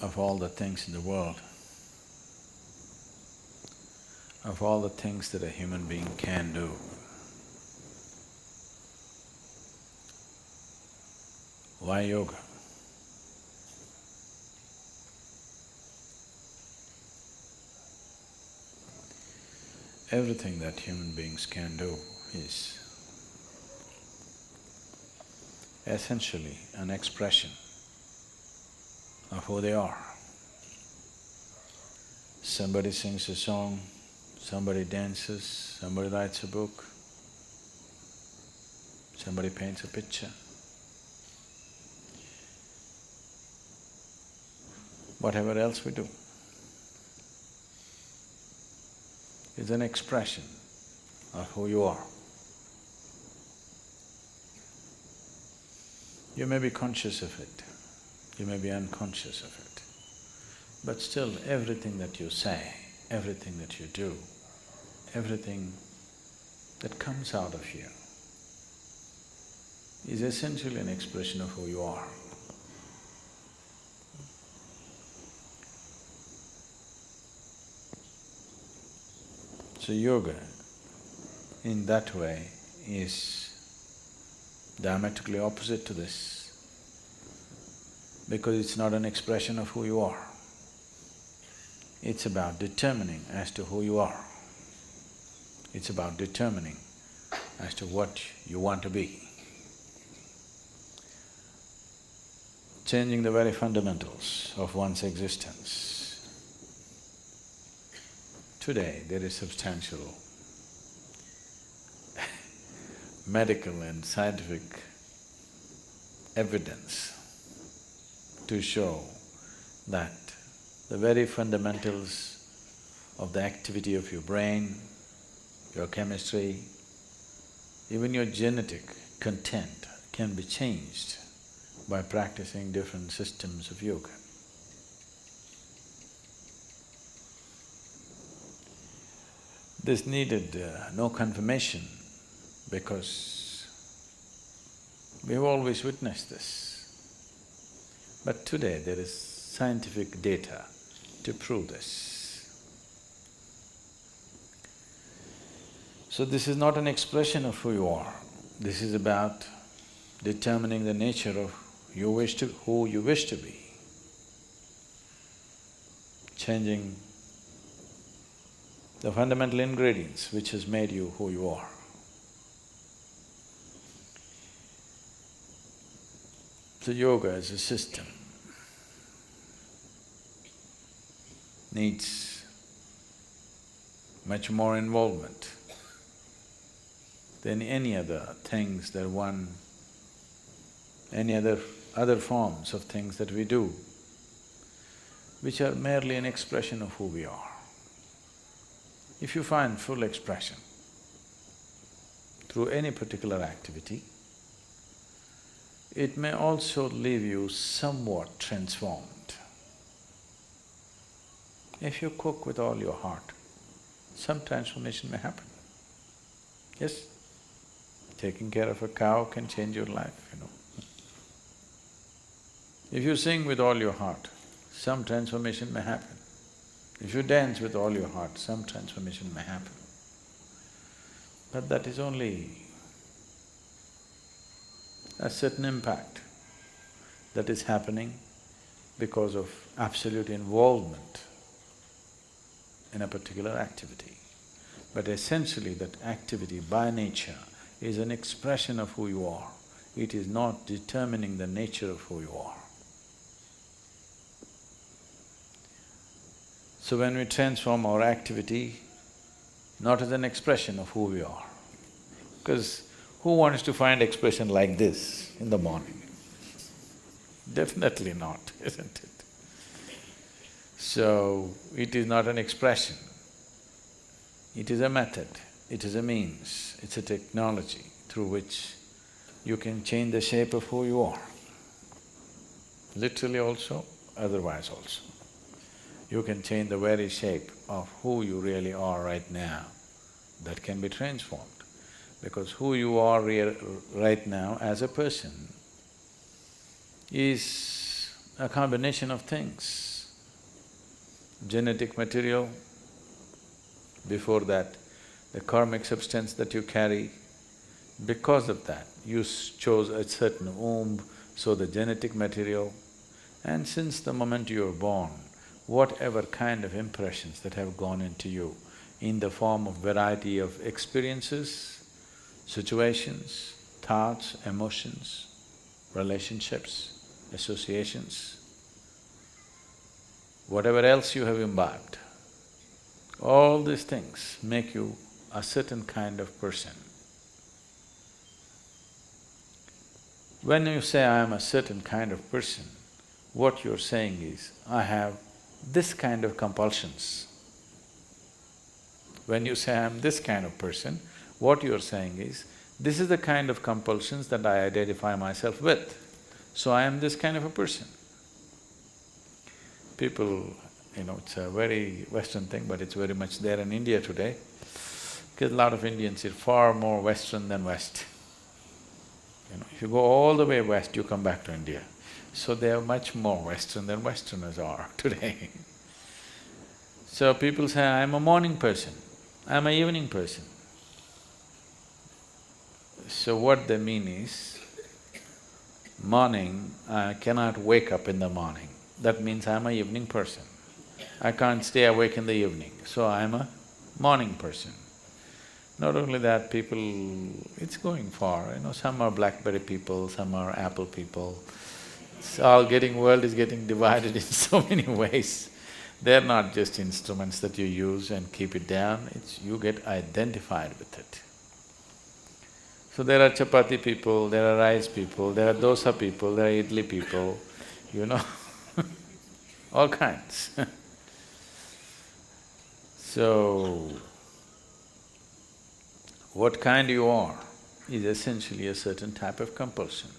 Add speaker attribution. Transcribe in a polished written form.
Speaker 1: of all the things in the world, of all the things that a human being can do, why yoga? Everything that human beings can do is essentially an expression of who they are. Somebody sings a song, somebody dances, somebody writes a book, somebody paints a picture. Whatever else we do is an expression of who you are. You may be conscious of it, you may be unconscious of it, but still everything that you say, everything that you do, everything that comes out of you is essentially an expression of who you are. So yoga, in that way, is diametrically opposite to this, because it's not an expression of who you are. It's about determining as to who you are. It's about determining as to what you want to be. Changing the very fundamentals of one's existence. Today, there is substantial medical and scientific evidence to show that the very fundamentals of the activity of your brain, your chemistry, even your genetic content can be changed by practicing different systems of yoga. This needed no confirmation because we've always witnessed this. But today there is scientific data to prove this. So this is not an expression of who you are, this is about determining the nature of who you wish to be, changing the fundamental ingredients which has made you who you are. So yoga as a system needs much more involvement than any other things that any other forms of things that we do, which are merely an expression of who we are. If you find full expression through any particular activity, it may also leave you somewhat transformed. If you cook with all your heart, some transformation may happen. Yes? Taking care of a cow can change your life, you know. If you sing with all your heart, some transformation may happen. If you dance with all your heart, some transformation may happen. But that is only a certain impact that is happening because of absolute involvement in a particular activity. But essentially that activity by nature is an expression of who you are. It is not determining the nature of who you are. So when we transform our activity, not as an expression of who we are, because who wants to find expression like this in the morning? Definitely not, isn't it? So, it is not an expression, it is a method, it is a means, it's a technology through which you can change the shape of who you are. Literally also, otherwise also. You can change the very shape of who you really are right now, that can be transformed. Because who you are right now as a person is a combination of things. genetic material, before that, the karmic substance that you carry. Because of that, you chose a certain womb, so the genetic material. And since the moment you were born, whatever kind of impressions that have gone into you in the form of variety of experiences, situations, thoughts, emotions, relationships, associations, whatever else you have imbibed, all these things make you a certain kind of person. When you say, I am a certain kind of person, what you're saying is, I have this kind of compulsions. When you say, I am this kind of person, what you're saying is, this is the kind of compulsions that I identify myself with, so I am this kind of a person. People, it's a very Western thing, but it's very much there in India today, because a lot of Indians are far more Western than West. If you go all the way west, you come back to India. So they are much more Western than Westerners are today. So people say, I'm a morning person, I'm an evening person. So what they mean is, morning, I cannot wake up in the morning. That means I'm an evening person. I can't stay awake in the evening, so I'm a morning person. Not only that, people… it's going far, some are BlackBerry people, some are Apple people. It's all world is getting divided in so many ways. They're not just instruments that you use and keep it down, you get identified with it. So there are chapati people, there are rice people, there are dosa people, there are idli people, all kinds. So, what kind you are is essentially a certain type of compulsion.